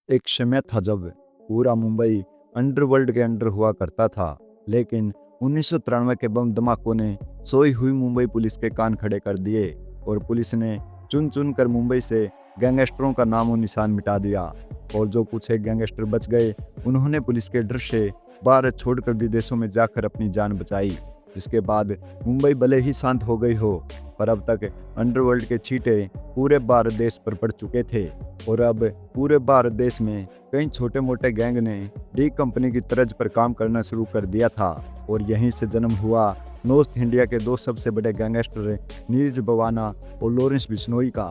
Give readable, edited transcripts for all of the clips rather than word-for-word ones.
एक समय था जब पूरा मुंबई अंडरवर्ल्ड के अंडर हुआ करता था, लेकिन 1993 के बम धमाकों ने सोई हुई मुंबई पुलिस के कान खड़े कर दिए और पुलिस ने चुन चुन कर मुंबई से गैंगस्टरों का नामो निशान मिटा दिया। और जो कुछ एक गैंगस्टर बच गए, उन्होंने पुलिस के डर से भारत छोड़कर विदेशों में जाकर अपनी जान बचाई। जिसके बाद मुंबई भले ही शांत हो गई हो, पर अब तक अंडरवर्ल्ड के छींटे पूरे भारत देश पर पड़ चुके थे। और अब पूरे भारत देश में कई छोटे मोटे गैंग ने डी कंपनी की तर्ज पर काम करना शुरू कर दिया था। और यहीं से जन्म हुआ नॉर्थ इंडिया के दो सबसे बड़े गैंगस्टर नीरज भवाना और लॉरेंस बिश्नोई का।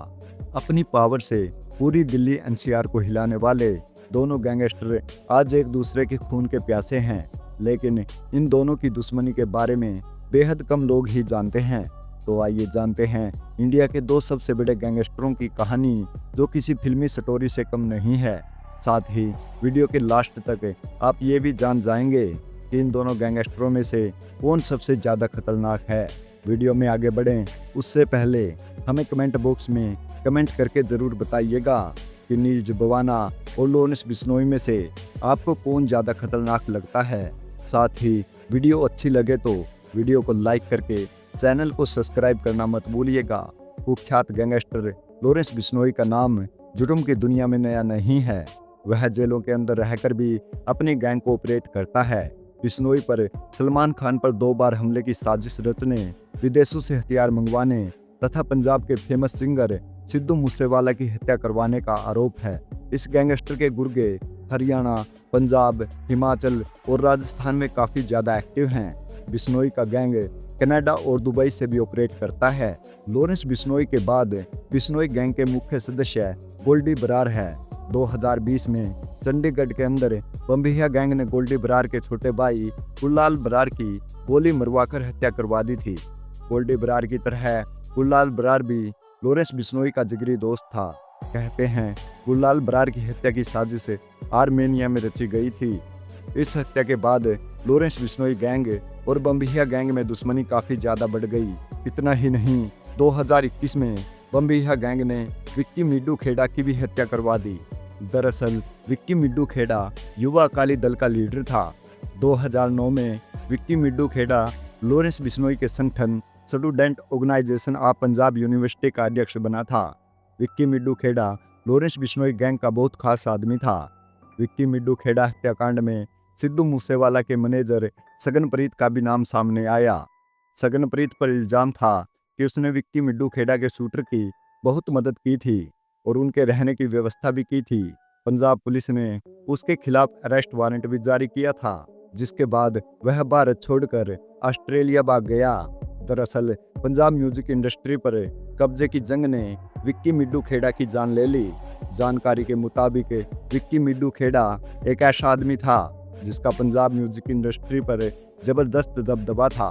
अपनी पावर से पूरी दिल्ली एनसीआर को हिलाने वाले दोनों गैंगस्टर आज एक दूसरे के खून के प्यासे हैं, लेकिन इन दोनों की दुश्मनी के बारे में बेहद कम लोग ही जानते हैं। तो आइए जानते हैं इंडिया के दो सबसे बड़े गैंगस्टरों की कहानी, जो किसी फिल्मी स्टोरी से कम नहीं है। साथ ही वीडियो के लास्ट तक आप ये भी जान जाएंगे कि इन दोनों गैंगस्टरों में से कौन सबसे ज़्यादा खतरनाक है। वीडियो में आगे बढ़ें उससे पहले हमें कमेंट बॉक्स में कमेंट करके ज़रूर बताइएगा कि नीरज भवाना और लॉरेंस बिश्नोई में से आपको कौन ज़्यादा खतरनाक लगता है। साथ ही वीडियो अच्छी लगे तो वीडियो को लाइक करके चैनल को सब्सक्राइब करना मत भूलिएगा। कुख्यात गैंगस्टर लॉरेंस बिश्नोई का नाम जुर्म की दुनिया में नया नहीं है। वह जेलों के अंदर रहकर भी अपनी गैंग को ऑपरेट करता है। बिश्नोई पर सलमान खान पर 2 बार हमले की साजिश रचने, विदेशों से हथियार मंगवाने तथा पंजाब के फेमस सिंगर सिद्धू मूसेवाला की हत्या करवाने का आरोप है। इस गैंगस्टर के गुर्गे हरियाणा, पंजाब, हिमाचल और राजस्थान में काफ़ी ज़्यादा एक्टिव हैं। बिश्नोई का गैंग कनाडा और दुबई से भी ऑपरेट करता है। लॉरेंस बिश्नोई के बाद बिश्नोई गैंग के मुख्य सदस्य गोल्डी बरार है। 2020 में चंडीगढ़ के अंदर बम्बिया गैंग ने गोल्डी बरार के छोटे भाई गुललाल बरार की गोली मरवाकर हत्या करवा दी थी। गोल्डी बरार की तरह गुललाल बरार भी लॉरेंस बिश्नोई का जिगरी दोस्त था। कहते हैं गुललाल बरार की हत्या की साजिश आर्मेनिया में रची गई थी। इस हत्या के बाद लॉरेंस बिश्नोई गैंग और बम्बिया गैंग में दुश्मनी काफ़ी ज़्यादा बढ़ गई। इतना ही नहीं, 2021 में बम्बिया गैंग ने विक्की मिड्डू खेड़ा की भी हत्या करवा दी। दरअसल विक्की मिड्डू खेड़ा युवा अकाली दल का लीडर था। 2009 में विक्की मिड्डू खेड़ा लॉरेंस बिश्नोई के संगठन student organisation of Punjab university का अध्यक्ष बना था। विक्की मिड्डू खेड़ा लॉरेंस बिश्नोई गैंग का बहुत खास आदमी था। विक्की मिड्डू खेड़ा हत्याकांड में सिद्धू मूसेवाला के मैनेजर सगनप्रीत का भी नाम सामने आया। सगनप्रीत पर इल्ज़ाम था कि उसने विक्की मिड्डू खेड़ा के शूटर की बहुत मदद की थी और उनके रहने की व्यवस्था भी की थी। पंजाब पुलिस ने उसके खिलाफ अरेस्ट वारंट भी जारी किया था, जिसके बाद वह भारत छोड़कर ऑस्ट्रेलिया भाग गया। दरअसल पंजाब म्यूजिक इंडस्ट्री पर कब्जे की जंग ने विक्की मिड्डू खेड़ा की जान ले ली। जानकारी के मुताबिक विक्की मिड्डू खेड़ा एक ऐसा आदमी था जिसका पंजाब म्यूजिक इंडस्ट्री पर जबरदस्त दबदबा था।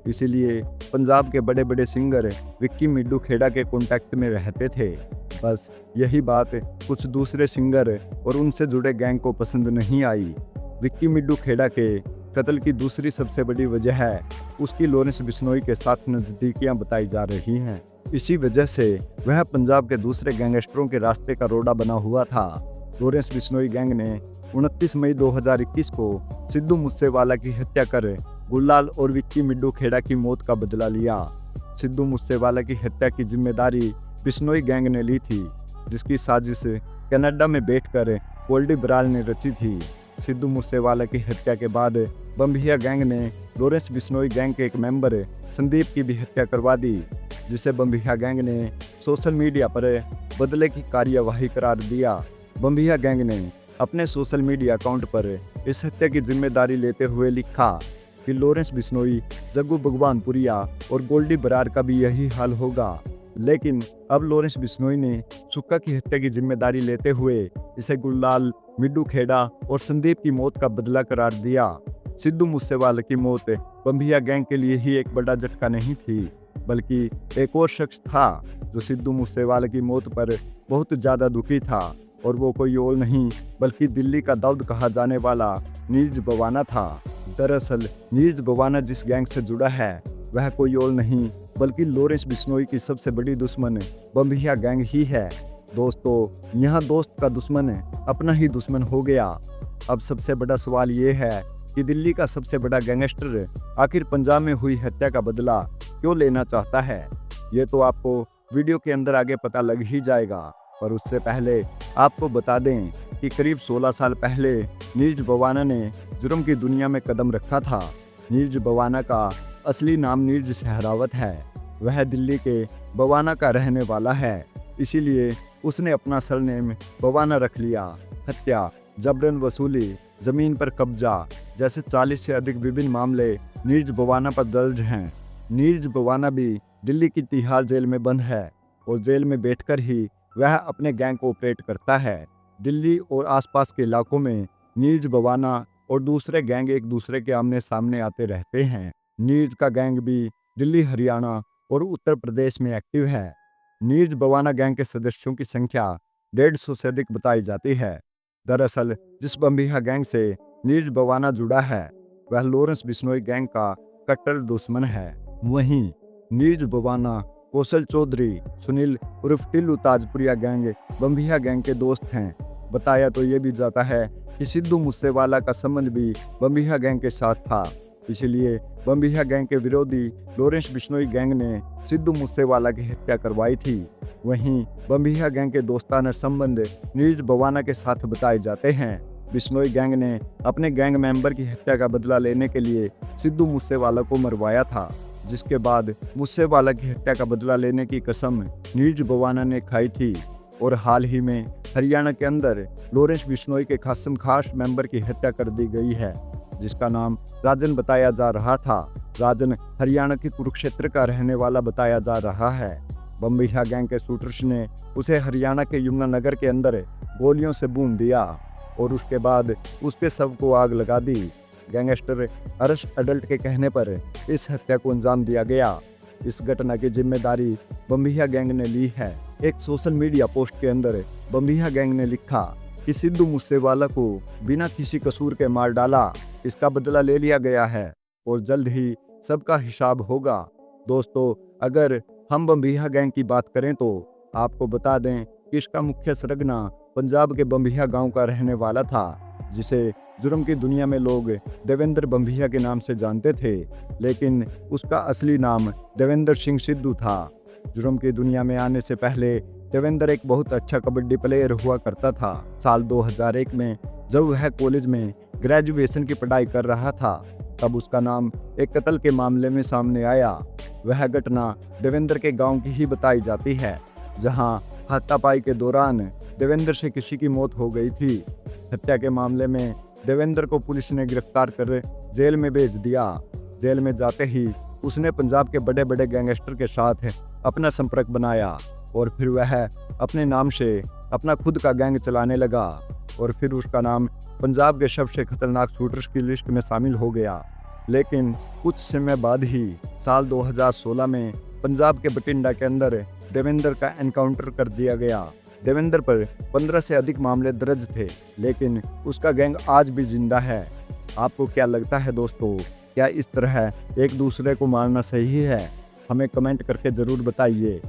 इसीलिए पंजाब के बड़े बड़े सिंगर विक्की मिड्डू खेड़ा के कांटेक्ट में रहते थे। बस यही बात कुछ दूसरे सिंगर और उनसे जुड़े गैंग को पसंद नहीं आई। विक्की मिड्डू खेड़ा के कत्ल की दूसरी सबसे बड़ी वजह है उसकी लॉरेंस बिश्नोई के साथ नज़दीकियां बताई जा रही हैं। इसी वजह से वह पंजाब के दूसरे गैंगस्टरों के रास्ते का रोड़ा बना हुआ था। लॉरेंस बिश्नोई गैंग ने 29 मई 2021 को सिद्धू मूसेवाला की हत्या कर गुललाल और विक्की मिड्डू खेड़ा की मौत का बदला लिया। सिद्धू मूसेवाला की हत्या की जिम्मेदारी बिश्नोई गैंग ने ली थी, जिसकी साजिश कनाडा में बैठकर गोल्डी बरार ने रची थी। सिद्धू मूसेवाला की हत्या के बाद बम्बिया गैंग ने लॉरेंस बिश्नोई गैंग के एक मेंबर संदीप की भी हत्या करवा दी, जिसे बम्बिया गैंग ने सोशल मीडिया पर बदले की कार्यवाही करार दिया। बम्बिया गैंग ने अपने सोशल मीडिया अकाउंट पर इस हत्या की जिम्मेदारी लेते हुए लिखा कि लॉरेंस बिश्नोई, जग्गू भगवानपुरिया और गोल्डी बरार का भी यही हाल होगा। लेकिन अब लॉरेंस बिश्नोई ने सुक्का की हत्या की जिम्मेदारी लेते हुए इसे गुललाल, मिड्डू खेड़ा और संदीप की मौत का बदला करार दिया। सिद्धू मूसेवाला की मौत बम्बिया गैंग के लिए ही एक बड़ा झटका नहीं थी, बल्कि एक और शख्स था जो सिद्धू मूसेवाला की मौत पर बहुत ज़्यादा दुखी था, और वो कोई और नहीं बल्कि दिल्ली का दाऊद कहा जाने वाला नीरज भवाना था। दरअसल नीरज भवाना जिस गैंग से जुड़ा है वह कोई और नहीं बल्कि लॉरेंस बिश्नोई की सबसे बड़ी दुश्मन बम्बिया गैंग ही है। दोस्तों, यहाँ दोस्त का दुश्मन अपना ही दुश्मन हो गया। अब सबसे बड़ा सवाल ये है कि दिल्ली का सबसे बड़ा गैंगस्टर आखिर पंजाब में हुई हत्या का बदला क्यों लेना चाहता है। ये तो आपको वीडियो के अंदर आगे पता लग ही जाएगा, पर उससे पहले आपको बता दें कि करीब 16 साल पहले नीरज बवाना ने जुर्म की दुनिया में कदम रखा था। नीरज बवाना का असली नाम नीरज सहरावत है। वह दिल्ली के बवाना का रहने वाला है, इसीलिए उसने अपना सरनेम बवाना रख लिया। हत्या, जबरन वसूली, जमीन पर कब्जा जैसे 40 से अधिक विभिन्न मामले नीरज बवाना पर दर्ज हैं। नीरज बवाना भी दिल्ली की तिहाड़ जेल में बंद है और जेल में बैठकर ही वह अपने गैंग को ऑपरेट करता है। दिल्ली और आसपास के इलाकों में नीरज बवाना और दूसरे गैंग एक दूसरे के आमने सामने आते रहते हैं। नीरज का गैंग भी दिल्ली, हरियाणा और उत्तर प्रदेश में एक्टिव है। नीरज बवाना गैंग के सदस्यों की संख्या 150 से अधिक बताई जाती है। दरअसल जिस बम्बिहा गैंग से नीरज बवाना जुड़ा है वह लॉरेंस बिश्नोई गैंग का कट्टर दुश्मन है। वहीं नीरज बवाना, कौशल चौधरी, सुनील उर्फ टिल्लू ताजपुरिया गैंग बम्बिहा गैंग के दोस्त हैं। बताया तो ये भी जाता है कि सिद्धू मूसेवाला का संबंध भी बम्बिहा गैंग के साथ था, इसलिए बम्बिहा गैंग के विरोधी लॉरेंस बिश्नोई गैंग ने सिद्धू मूसेवाला की हत्या करवाई थी। वहीं बम्बिहा गैंग के दोस्ताना संबंध नीरज बवाना के साथ बताए जाते हैं। बिश्नोई गैंग ने अपने गैंग मेंबर की हत्या का बदला लेने के लिए सिद्धू मूसेवाला को मरवाया था, जिसके बाद मूसेवाला की हत्या का बदला लेने की कसम नीरज बवाना ने खाई थी। और हाल ही में हरियाणा के अंदर लॉरेंस बिश्नोई के खास मेंबर की हत्या कर दी गई है, जिसका नाम राजन बताया जा रहा था। राजन हरियाणा के कुरुक्षेत्र का रहने वाला बताया जा रहा है। बम्बिहा गैंग के शूटर्स ने उसे हरियाणा के यमुनानगर के अंदर गोलियों से भून दिया और उसके बाद उसके शव को आग लगा दी। गैंगस्टर अरश अडल्ट के कहने पर इस हत्या को अंजाम दिया गया। इस घटना की जिम्मेदारी बम्बिहा गैंग ने ली है। एक सोशल मीडिया पोस्ट के अंदर बम्बिहा गैंग ने लिखा कि सिद्धू मूसेवाला को बिना किसी कसूर के मार डाला, इसका बदला ले लिया गया है और जल्द ही सबका हिसाब होगा। दोस्तों, अगर हम बम्बिहा गैंग की बात करें तो आपको बता दें कि इसका मुख्य सरगना पंजाब के बम्बिहा गांव का रहने वाला था, जिसे जुर्म की दुनिया में लोग देवेंद्र बम्बिहा के नाम से जानते थे, लेकिन उसका असली नाम देवेंद्र सिंह सिद्धू था। जुर्म की दुनिया में आने से पहले देवेंद्र एक बहुत अच्छा कबड्डी प्लेयर हुआ करता था। साल 2001 में जब वह कॉलेज में ग्रेजुएशन की पढ़ाई कर रहा था, तब उसका नाम एक कत्ल के मामले में सामने आया। वह घटना देवेंद्र के गांव की ही बताई जाती है, जहां हाथापाई के दौरान देवेंद्र से किसी की मौत हो गई थी। हत्या के मामले में देवेंद्र को पुलिस ने गिरफ्तार कर जेल में भेज दिया। जेल में जाते ही उसने पंजाब के बड़े बड़े गैंगस्टर के साथ अपना संपर्क बनाया और फिर वह अपने नाम से अपना खुद का गैंग चलाने लगा और फिर उसका नाम पंजाब के सबसे खतरनाक शूटर्स की लिस्ट में शामिल हो गया। लेकिन कुछ समय बाद ही साल 2016 में पंजाब के बठिंडा के अंदर देवेंद्र का एनकाउंटर कर दिया गया। देवेंद्र पर 15 से अधिक मामले दर्ज थे, लेकिन उसका गैंग आज भी जिंदा है। आपको क्या लगता है दोस्तों, क्या इस तरह एक दूसरे को मारना सही है? हमें कमेंट करके ज़रूर बताइए।